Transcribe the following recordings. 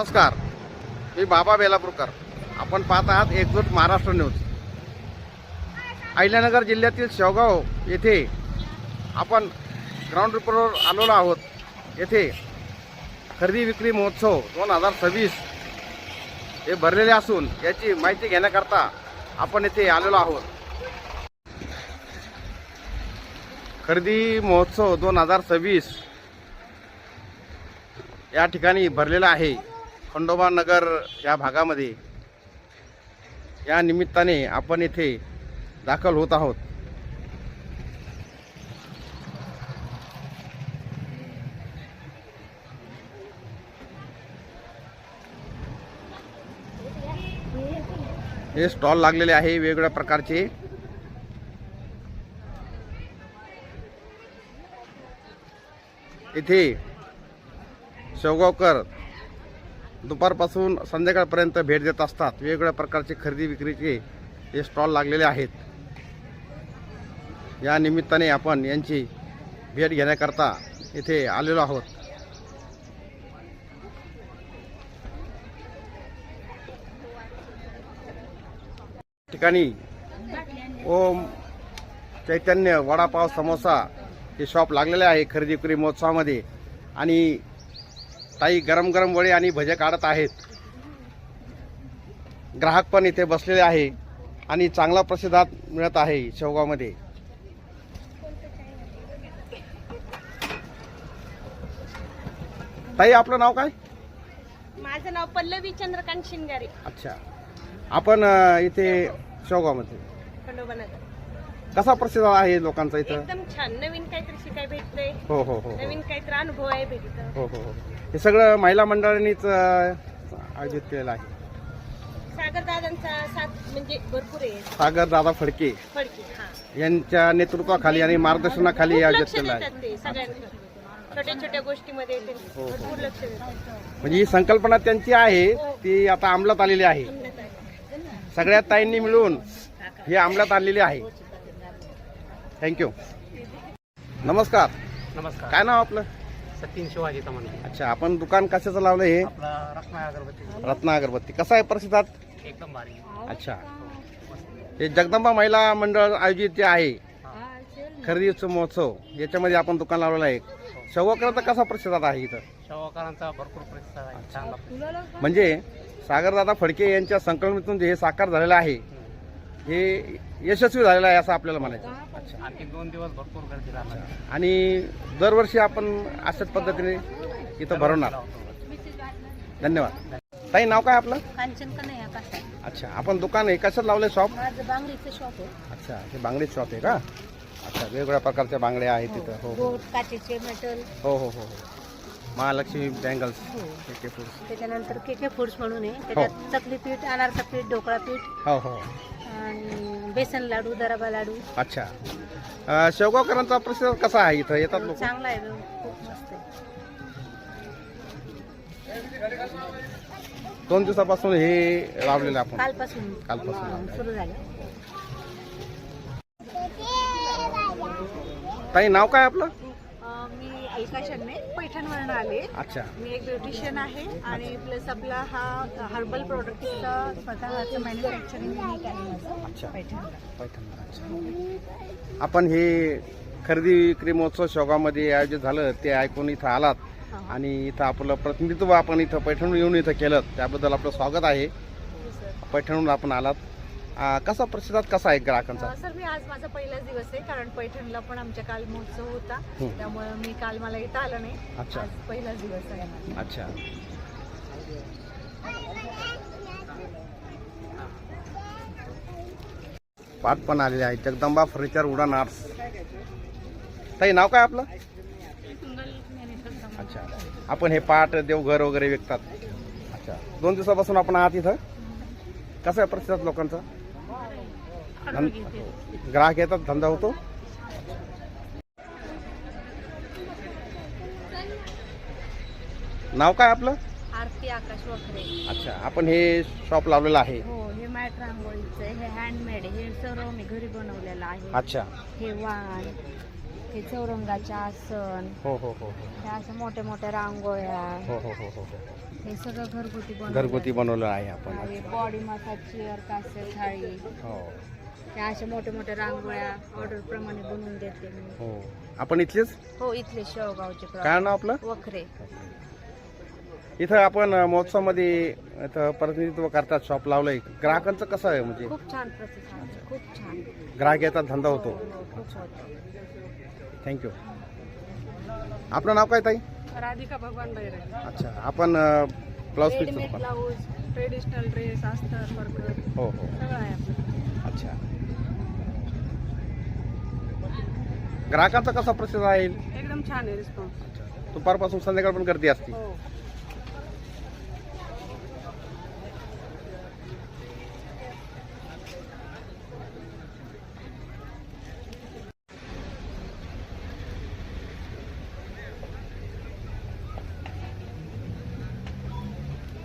नमस्कार, मी बाबा बेलापूरकर. आपण पाहत आहात एकजूट महाराष्ट्र न्यूज. अहिल्यानगर जिल्ह्यातील शेवगाव येथे आपण ग्राउंड रिपोर्टवर आलेलो आहोत. येथे खरेदी विक्री महोत्सव 2026 हे भरलेले असून याची माहिती घेण्याकरता आपण येथे आलेलो आहोत. खरेदी महोत्सव 2026 या ठिकाणी भरलेला आहे. खंडोबा नगर या भागामध्ये. या निमित्ताने आपण येथे दाखल होत आहोत. हे स्टॉल लागलेले आहे वेगवेगळ्या प्रकारचे. इथे शेवगावकर दुपारपासून संध्याकाळपर्यंत भेट देत असतात. वेगवेगळ्या प्रकारचे खरेदी विक्रीचे हे स्टॉल लागलेले आहेत. या निमित्ताने आपण यांची भेट घेण्याकरता इथे आलेलो आहोत. ठिकाणी ओम चैतन्य वडापाव समोसा हे शॉप लागलेले आहे खरेदी विक्री महोत्सवामध्ये. आणि ताई गरम गरम वडे आणि भजे काढत आहेत. ग्राहक पण इथे बसलेले आहे आणि चांगला प्रतिसाद मिळत आहे शेवगावमध्ये. ताई आपलं नाव काय? माझं नाव पल्लवी चंद्रकांत शिंगारे. अच्छा, आपण इथे शेवगावमध्ये खंडोबानगर. कसा प्रतिसाद आहे लोकांचा इथं? एकदम छान. नवीन काहीतरी शिकाय भेटतंय. हो हो हो नवीन काहीतरी अनुभव आहे भेटत. हो हो हो. हे सगळं महिला मंडळांनीच आयोजित केलेलं आहे. सागर दादांचा साथ म्हणजे भरपूर आहे. सागर दादा फडके फडके हा यांच्या नेतृत्वाखाली आणि मार्गदर्शनाखाली खूप आयोजित लक्ष केलं देतात आहे. ते सगळ्यांना. छोट्या छोट्या गोष्टीमध्ये ते हो. भरपूर लक्ष देतात. म्हणजे ही संकल्पना त्यांची आहे ती आता अंमलात आलेली आहे. सगळ्या ताईंनी मिळून हे अंमलात आणलेली आहे. थँक्यू. नमस्कार. नमस्कार. काय नाव आपलं? सतीन शिवाजी तमन. अच्छा, आपण दुकान कशाचं लावलं हे? आपला रत्ना अगरबत्ती. रत्ना अगरबत्ती. कसा आहे प्रतिसाद? एकदम भारी. अच्छा, हे जगदंबा महिला मंडळ आयोजित जे आहे खरेदी महोत्सव याच्यामध्ये आपण दुकान लावलेलं आहे. शेवगावकरांचा कसा प्रतिसाद आहे इथं? शेवकारांचा भरपूर प्रतिसाद आहे. चांगला. म्हणजे सागरदादा फडके यांच्या संकल्पनेतून जे हे साकार झालेलं आहे हे यशस्वी झालेलं आहे असं आपल्याला म्हणायचं. अच्छा, आणखी 2 दिवस भरपूर गर्दी राहणार. आणि दरवर्षी आपण अशाच पद्धतीने इथं भरवणार. धन्यवाद. ताई नाव काय आपलं? कांचन कन्हैया कासार. अच्छा, आपण दुकान आहे कशात लावलंय शॉप? माझं बांगडीचं शॉप आहे. अच्छा, हे बांगडीचं शॉप आहे का? अच्छा, वेगवेगळ्या प्रकारच्या बांगड्या आहेत तिथं. हो हो गोट काचेचे मेटल. हो हो हो. महालक्ष्मी बँगल्स. केके फूड्स. त्याच्यानंतर केके फूड्स म्हणून आहे. त्याच्यात चकली पीठ, अनारसा पीठ, ढोकळा पीठ हो हो. आणि बेसन लाडू, दराबा लाडू. अच्छा, शेवगावकरांचा प्रतिसाद कसा आहे इथं? येतात लोक? चांगला आहे. खूप मस्त आहे. 2 दिवसापासून हे लावलेलं आपण. कालपासून लावलंय. सुरू झालं. ताई नाव काय आपलं? मी अलका शर्मे, पैठणवरून आले. अच्छा, मी एक ब्युटिशियन आहे आणि प्लस आपला हा हर्बल प्रोडक्टचा स्वतःचं मॅन्युफॅक्चरिंग युनिट आहे माझं. अच्छा. पैठणला. पैठणला. अच्छा, आपण हे खरेदी विक्री महोत्सव शेवगावमध्ये आयोजित झालं ते ऐकून इथं आलात आणि इथं आपलं प्रतिनिधित्व आपण इथं पैठणहून येऊन इथं केलं त्याबद्दल आपलं स्वागत आहे. पैठणहून आपण आलात. कसा प्रतिसाद कसा आहे ग्राहकांचा? सर मी आज माझा पहिलाच दिवस आहे कारण पैठणला पण आमच्या काल महोत्सव होता. त्यामुळे मी काल मला इथं आलं नाही. अच्छा. आज पहिलाच दिवस आहे माझा. अच्छा, पाठ पण आलेले आहे. Jagdamba furniture wooden arts. ताई नाव काय आपलं? अच्छा, आपण हे पाठ देवघर वगैरे विकतात. अच्छा, 2 दिवसापासून आपण आहात इथं. कसा आहे प्रतिसाद लोकांचा? ग्राहक येतात, धंदा होतो. नाव काय आपलं? आरती आकाश वखरे. अच्छा, आपण हे शॉप लावलेलं आहे. हो, हे मॅट रांगोळीचं आहे. हे हँडमेड आहे. हे सर्व मी घरी बनवलेलं आहे. अच्छा, हे वाण, हे चौरंगाचे आसन, हो हो हो हे असं मोठ्या मोठ्या रांगोळ्या. हो हो हो हो. हे सगळं घरगुती घरगुती बनवलं आहे आपण. बॉडी मसाज चेअर, कास्य थाळी, हो त्या अशा मोठ्या मोठ्या रांगोळ्या ऑर्डर प्रमाणे बनवून देते मी. हो. आपण इथलेच? हो, इथले शेवगावचे काय नाव आपलं? वखरे. इथं आपण महोत्सवामध्ये इथं प्रतिनिधित्व करतात, शॉप लावलंय. ग्राहकांचं कसं आहे म्हणजे? खूप छान प्रतिसाद, खूप छान. ग्राहक येतात, धंदा होतो. खूप होतो. थँक्यू. आपलं नाव काय ताई? राधिका भगवान बैरे. अच्छा, आपण blouse piece. Readymade blouse, traditional dress, अस्तर, वर्कर, हो हो. सगळं आहे आपलं. अच्छा. ग्राहकांचा कसा प्रतिसाद आहे? एकदम छान आहे रिस्पॉन्स. दुपारपासून संध्याकाळ पण गर्दी असते. हो.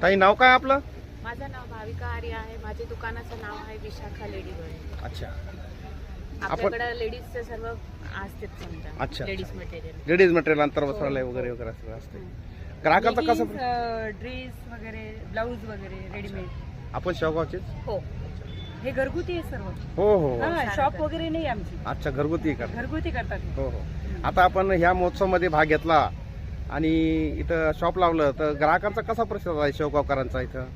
ताई नाव काय आपलं? माझं नाव भाविका आर्य आहे. माझे दुकानाचं नाव आहे विशाखा लेडीवेअर. अच्छा. आपल्याकडे लेडीजचे सर्व असते समजा. अच्छा. लेडीज मटेरियल, लेडीज मटेरियल, अंतर वस्त्रालय वगैरे वगैरे सगळं असते. ग्राहकांचा कसं? ड्रेस वगैरे, ब्लाऊज वगैरे रेडीमेड. आपण शेवगावचेच? हो, हे घरगुती आहे सर्व. हो हो. शॉप वगैरे नाही आमची. अच्छा, घरगुती करतात. घरगुती करतात. हो हो. आता आपण ह्या महोत्सवामध्ये भाग घेतला आणि इथं शॉप लावलं, तर ग्राहकांचा कसा प्रतिसाद आहे शेवगावकरांचा इथं?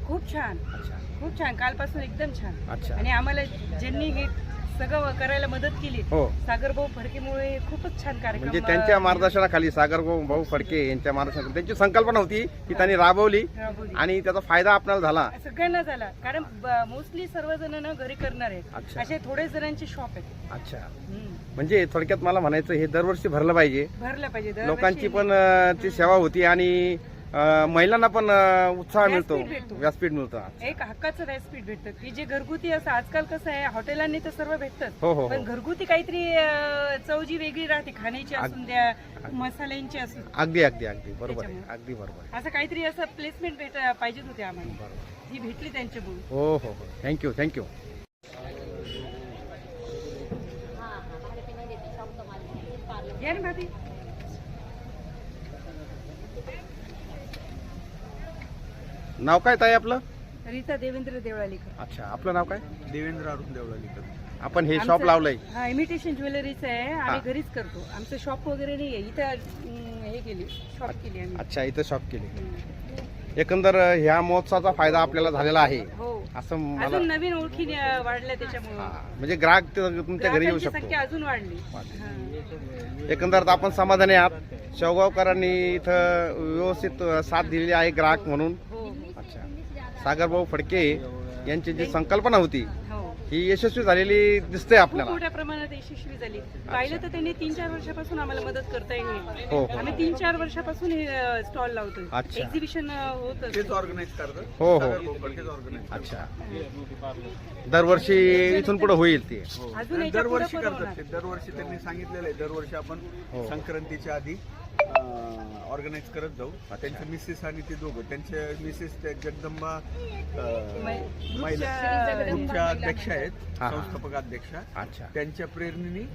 खूप छान, अच्छा. खूप छान. कालपासून एकदम छान. अच्छा. आणि आम्हाला ज्यांनी हे सगळं करायला मदत केली, हो. सागर भाऊ फडकेमुळे खूपच छान कार्यक्रम. म्हणजे त्यांच्या मार्गदर्शनाखाली सागर भाऊ फडके यांच्या मार्गदर्शनाखाली त्यांची संकल्पना होती की त्यांनी राबवली आणि त्याचा फायदा आपल्याला झाला. सगळ्यांना झाला, कारण मोस्टली सर्वजण ना घरी करणार आहेत. अच्छा. असे थोडे जणांचे शॉप आहेत. अच्छा. म्हणजे थोडक्यात मला म्हणायचं, हे दरवर्षी भरलं पाहिजे. भरलं पाहिजे. दरवर्षी लोकांची पण ती सेवा होती आणि महिलांना पण उत्साह मिळतो, व्यासपीठ मिळतं. एक हक्काचं व्यासपीठ भेटतं की जे घरगुती असं. आजकाल कसं आहे, हॉटेलांनी तर सर्व भेटतं, हो हो. पण घरगुती काहीतरी चव जी वेगळी राहते, खाण्याची असून द्या, मसाल्यांची असून. अगदी अगदी अगदी बरोबर आहे, अगदी बरोबर आहे. असं काहीतरी असं प्लेसमेंट पाहिजेच होते आम्हाला. ही भेटली त्यांच्यामुळे. हो हो हो. Thank you thank you. या ना भाभी. नाव काय ताई आपलं? रीता देवेंद्र देवळालीकर. अच्छा, आपलं नाव काय? देवेंद्र अरुण देवळालीकर. आपण हे शॉप लावलंय? हा, इमिटेशन ज्वेलरीचं आहे. आम्ही घरीच करतो. आमचं शॉप वगैरे नाही आहे इथं. हे केली, शॉप केली आम्ही. अच्छा, इथं शॉप केली. एकंदर ह्या महोत्सवाचा फायदा आपल्याला झालेला आहे हो. असं मला. अजून नवीन ओळखी वाढल्या त्याच्यामुळे. म्हणजे ग्राहक तुमच्या घरी येऊ ग्राहकांची संख्या शकतो. अजून वाढली. एकंदर आपण समाधानी आहात. शेवगावकरांनी इथं व्यवस्थित साथ दिलेली आहे ग्राहक म्हणून. हो अच्छा. सागरभाऊ फडके यांची जी संकल्पना होती हो. ही यशस्वी झालेली दिसते खूप आपल्याला. मोठ्या प्रमाणात यशस्वी झाली. पाहिलं तर त्यांनी 3-4 वर्षापासून आम्हाला मदत करताय. हो हो. आम्ही 3-4 वर्षापासून हे स्टॉल लावतो. अच्छा. एक्झिबिशन होतं. तेच ऑर्गनाईज करतात. हो हो. ऑर्गनाईज. अच्छा. दरवर्षी इथून पुढे होईल ते. अजून याच्या पुढं दरवर्षी पण करतात होणार. ते. दरवर्षी त्यांनी सांगितलेलं आहे, दरवर्षी आपण हो. संक्रांतीच्या आधी ऑर्गनाईज करत जाऊ. त्यांचे मिसेस आणि ते दोघं, त्यांचे मिसेस त्या जगदंबा महिला ग्रुपच्या अध्यक्ष आहेत, हा. संस्थापक अध्यक्षा. अच्छा. त्यांच्या प्रेरणेने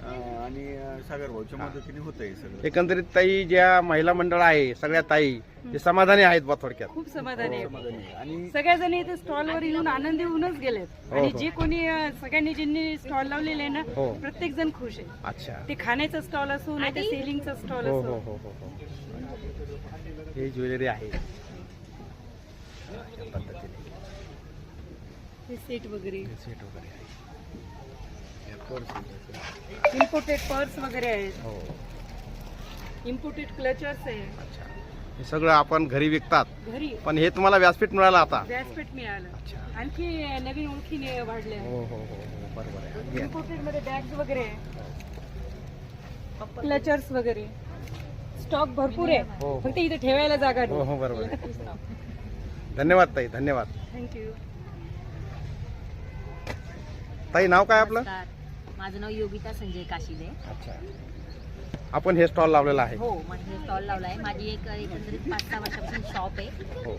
आणि सागर भाऊच्या मदतीने होतं हे सगळं. एकंदरीत ताई ज्या महिला मंडळ आहे सगळ्या ताई ते समाधानी आहेत बा थोडक्यात. खूप समाधानी आहे. आणि सगळ्या जणी इथे स्टॉलवर येऊन आनंदी होऊनच गेलेत. हो, आणि हो. जे कोणी सगळ्यांनी ज्यांनी स्टॉल लावलेले आहे ना, हो. प्रत्येक जण खुश आहे. अच्छा. ते खाण्याचा स्टॉल असो नाही तर सेलिंगचा स्टॉल हो हो असो. हो हो हो. हे ज्वेलरी आहे अशा पद्धतीने. हे सेट वगैरे, सेट वगैरे आहे. हे पर्स आहे. इम्पोर्टेड पर्स वगैरे आहेत. हो. इम्पोर्टेड क्लचर्स आहे. अच्छा. हे सगळं आपण घरी विकतात, घरी पण हे तुम्हाला व्यासपीठ मिळालं आता. व्यासपीठ मिळालं. अच्छा. आणखी नवीन ओळखी वाढल्या. हो हो हो हो. बरोबर आहे. अगदी आहे. इम्पोर्टेड मध्ये बॅग्स वगैरे आहे, क्लचर्स वगैरे. स्टॉक भरपूर हो, आहे, हो. फक्त इथे ठेवायला जागा हो नाही. हो बरोबर आहे. धन्यवाद ताई, धन्यवाद. थँक्यू. ताई नाव काय आपलं? नमस्कार. माझं नाव योगिता संजय काशिले. अच्छा. आपण हे स्टॉल लावलेला आहे. हो, म्हणजे स्टॉल लावला आहे. माझी एक एकंदरीत 5-6 वर्षापासून शॉप आहे. हो.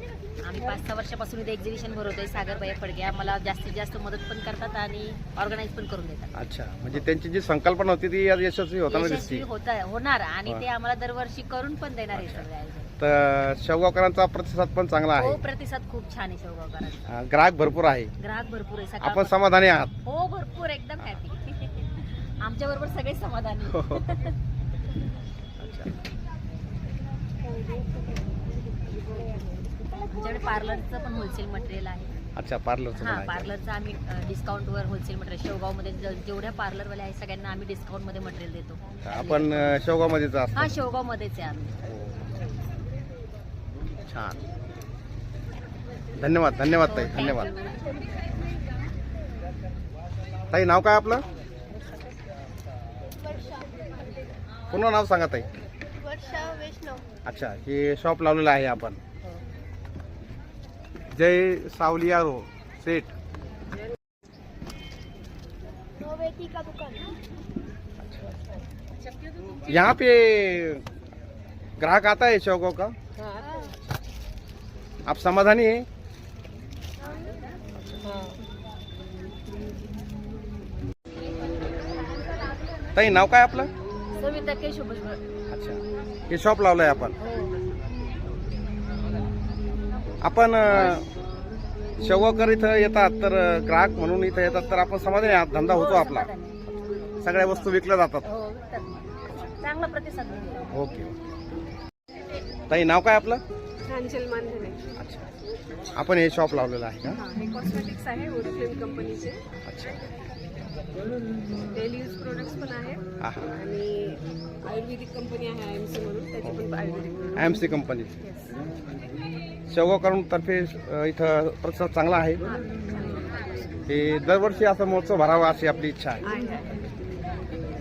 आम्ही 5-6 वर्षापासून इथे एक्झिबिशन भरवतोय. सागरबाई फडके आम्हाला जास्तीत जास्त मदत पण करतात आणि ऑर्गनाईज पण करून देतात. अच्छा. म्हणजे त्यांची जी संकल्पना होती ती आज यशस्वी होताना यशस्वी दिसते. होणार आणि हा. ते आम्हाला दरवर्षी करून पण देणार आहे सगळं. तर शेवगावकरांचा प्रतिसाद पण चांगला हो आहे. प्रतिसाद खूप छान आहे शेवगावकरांचा. ग्राहक भरपूर आहे. ग्राहक भरपूर आहे आपण सकाळ. समाधानी आहात. हो भरपूर एकदम हॅपी. आमच्या बरोबर सगळे समाधानी. आमच्याकडे पार्लरचं पण होलसेल मटेरियल आहे. अच्छा, पार्लरचं हा पण आहे. पार्लरचं आम्ही डिस्काउंटवर होलसेल मटेरियल शेवगावमध्ये जेवढ्या पार्लरवाल्या आहे सगळ्यांना आम्ही डिस्काउंटमध्ये मटेरियल देतो. आपण शेवगावमध्येच असतो. हा शेवगावमध्येच आहे आम्ही. छान. धन्यवाद धन्यवाद ताई, हो, धन्यवाद. thank you. ताई नाव काय आपलं? पूर्ण नाव सांगा ताई. वर्षा वैष्णव. अच्छा, हे शॉप लावलेलं आहे आपण. जय सावलिया रो सेठ. नोवेटी का दुकान. यहाँ पे ग्राहक आता है शेवगांव का? आप समाधानी है? ताई नाव काय आपलं? सविता केशव भुजबळ. अच्छा, हे शॉप लावलंय आपण. आपण शेवगावकर इथं येतात तर ग्राहक म्हणून इथं येतात तर आपण समाधानी आहात. धंदा होतो आपला. सगळ्या वस्तू विकल्या जातात. हो विकतात. चांगला प्रतिसाद मिळतो. ओके. ताई नाव काय आपलं? कांचल मानधने. अच्छा, आपण हे शॉप लावलेलं आहे का? हा, हे कॉस्मेटिक्स आहे ओरिफ्लेम कंपनीचे. अच्छा. डेली यूज प्रोडक्ट्स पण आहेत हा हा. आणि आयुर्वेदिक कंपनी आहे आयएमसी म्हणून, त्याचे पण आयुर्वेदिक product. IMC company. Yes. शेवगावकरांतर्फे इथं प्रतिसाद चांगला आहे. हे दरवर्षी असा महोत्सव भरावा अशी आपली इच्छा आहे. आहे.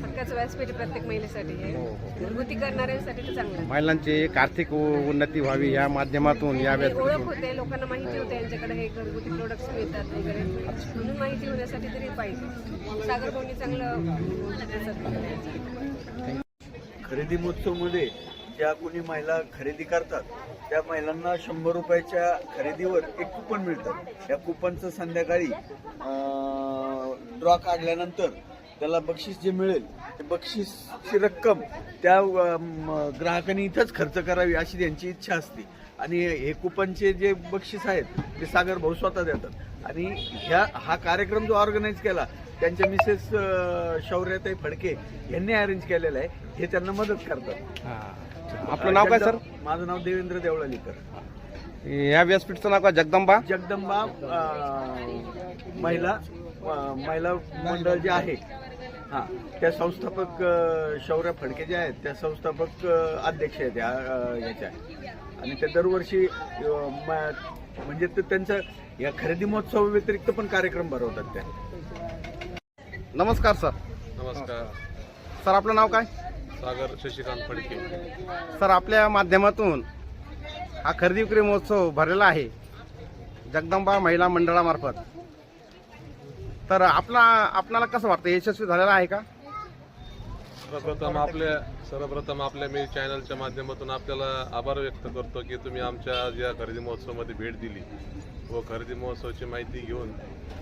हक्काचं व्यासपीठ आहे प्रत्येक महिलेसाठी आहे. हो, हो. घरगुती करणाऱ्यांसाठी तर चांगलं आहे. महिलांची एक आर्थिक उन्नती व्हावी या माध्यमातून या आणि ओळख व्यासपीठातून. होते, लोकांना माहिती होते यांच्याकडे हे घरगुती प्रोडक्ट्स मिळतात वगैरे, म्हणून माहिती होण्यासाठी तरी पाहिजे. सागर भाऊनी चांगलं प्रतिसाद दिला. खरेदी महोत्सवमध्ये ज्या कोणी महिला खरेदी करतात त्या महिलांना 100 रुपयाच्या खरेदीवर एक कुपन मिळतं. या कुपनचं संध्याकाळी ड्रॉ काढल्यानंतर त्याला बक्षीस जे मिळेल ते बक्षीसची रक्कम त्या ग्राहकांनी इथंच खर्च करावी अशी त्यांची इच्छा असते. आणि हे कुपनचे जे बक्षीस आहेत ते सागर भाऊ स्वतः देतात. आणि हा कार्यक्रम जो ऑर्गनाईज केला त्यांच्या मिसेस शौर्याताई फडके यांनी अरेंज केलेला आहे. हे त्यांना मदत करतात. हा. आपलं नाव काय सर? माझं नाव देवेंद्र देवळालीकर. या व्यासपीठचं नाव काय? जगदंबा महिला मंडळ जे आहे हा त्या संस्थापक शौर्य फडके जे आहेत त्या संस्थापक अध्यक्ष आहेत याच्या. आणि ते दरवर्षी म्हणजे ते त्यांचं या खरेदी महोत्सव व्यतिरिक्त पण कार्यक्रम भरवतात त्या. नमस्कार सर. नमस्कार. सर आपलं नाव काय? सागर शशिकांत फडके. सर आपल्या माध्यमातून हा खरेदी विक्री महोत्सव भरलेला आहे जगदंबा महिला मंडळामार्फत. तर आपल्याला कसं वाटतं, यशस्वी झालेला आहे का? सर्वप्रथम आपल्या मी चॅनलच्या माध्यमातून आपल्याला आभार व्यक्त करतो की तुम्ही आमच्या या खरेदी महोत्सवामध्ये भेट दिली व खरेदी महोत्सवाची माहिती घेऊन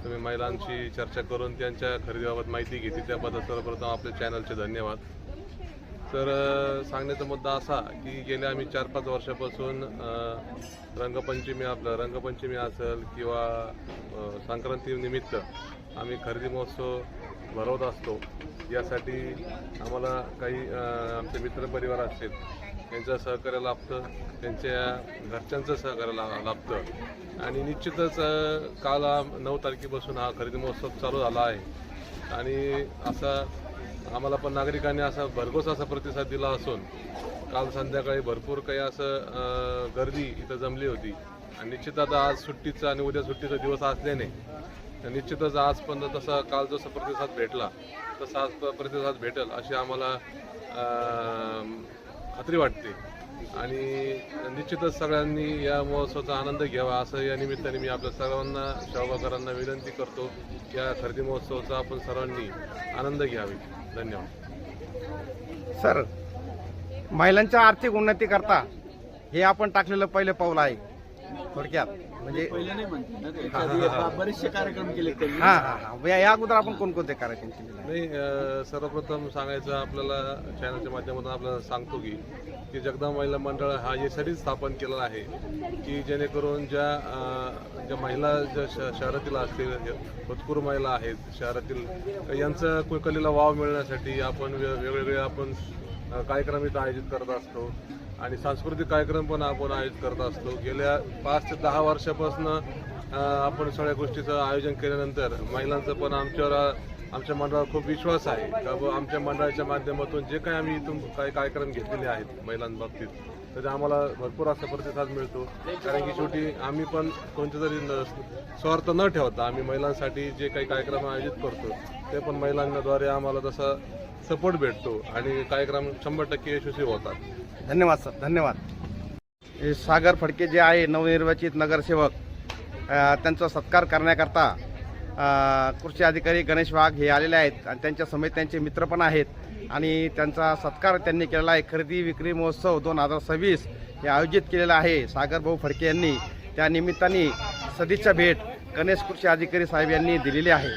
तुम्ही महिलांशी चर्चा करून त्यांच्या खरेदीबाबत माहिती घेतली. त्याबद्दल सर्वप्रथम आपल्या चॅनलचे धन्यवाद. तर सांगण्याचा मुद्दा असा की गेल्या आम्ही 4-5 वर्षापासून रंगपंचमी असेल किंवा संक्रांती निमित्त आम्ही खरेदी महोत्सव भरवत असतो. यासाठी आम्हाला काही आमचे मित्रपरिवार असतील त्यांचं सहकार्य लाभतं, त्यांच्या घरच्यांचं सहकार्य लाभतं. आणि निश्चितच काल 9 तारखेपासून हा खरेदी महोत्सव चालू झाला आहे. आणि असा आम्हाला पण नागरिकांनी असा भरघोस असा प्रतिसाद दिला असून काल संध्याकाळी भरपूर काही असं गर्दी इथं जमली होती. आणि निश्चित आता आज सुट्टीचा आणि उद्या सुट्टीचा दिवस असल्याने निश्चितच आज पण तसा काल जसा प्रतिसाद भेटला तसा आज प्रतिसाद भेटेल अशी आम्हाला खात्री वाटते. आणि निश्चितच सगळ्यांनी या महोत्सवाचा आनंद घ्यावा असं या निमित्ताने मी आपल्या सर्वांना शेवगावकरांना विनंती करतो. या खरेदी महोत्सवाचा आपण सर्वांनी आनंद घ्यावी. धन्यवाद. सर महिलांच्या आर्थिक उन्नती करता हे आपण टाकलेलं पहिलं पाऊल आहे. थोडक्यात म्हणजे पहिले नाही म्हणते ना ते. याच्या आधी बरेचसे कार्यक्रम केले त्यांनी. हा हा हा या अगोदर आपण कोणकोणते कार्यक्रम केलेले आहेत? नाही सर्वप्रथम सांगायचं आपल्याला चॅनलच्या माध्यमातून आपल्याला सांगतो की जगदंबा महिला मंडळ हा यासाठी स्थापन केलेला आहे की जेणेकरून ज्या महिला ज्या शहरातील असतील भरपूर महिला आहेत शहरातील यांचं कलेला वाव मिळण्यासाठी आपण वेगवेगळे आपण कार्यक्रम इथं आयोजित करत असतो आणि सांस्कृतिक कार्यक्रम पण आपण आयोजित करत असतो. गेल्या 5 ते 10 वर्षापासून आपण सगळ्या गोष्टीचं आयोजन केल्यानंतर महिलांचं पण आमच्या मंडळावर खूप विश्वास आहे का आमच्या मंडळाच्या माध्यमातून जे काही आम्ही इथून काही कार्यक्रम घेतलेले आहेत महिलांबाबतीत तर आम्हाला भरपूर असा प्रतिसाद मिळतो. कारण की शेवटी आम्ही पण कोणत्या तरी स्वार्थ न ठेवता आम्ही महिलांसाठी जे काही कार्यक्रम आयोजित करतो ते पण महिलांद्वारे आम्हाला तसा सपोर्ट भेटतो आणि कार्यक्रम 100% यशस्वी होतात. धन्यवाद सर, धन्यवाद. हे सागर फडके जे आहे नवनिर्वाचित नगरसेवक त्यांचा सत्कार करण्याकरता कृषी अधिकारी गणेश वाघ हे आलेले आहेत आणि त्यांच्या समेत त्यांचे मित्र पण आहेत आणि त्यांचा सत्कार त्यांनी केलेला आहे. खरेदी विक्री महोत्सव 2026 हे आयोजित केलेला आहे सागर भाऊ फडके यांनी. त्या निमित्ताने सदिच्छा भेट गणेश कृषी अधिकारी साहेब यांनी दिलेली आहे.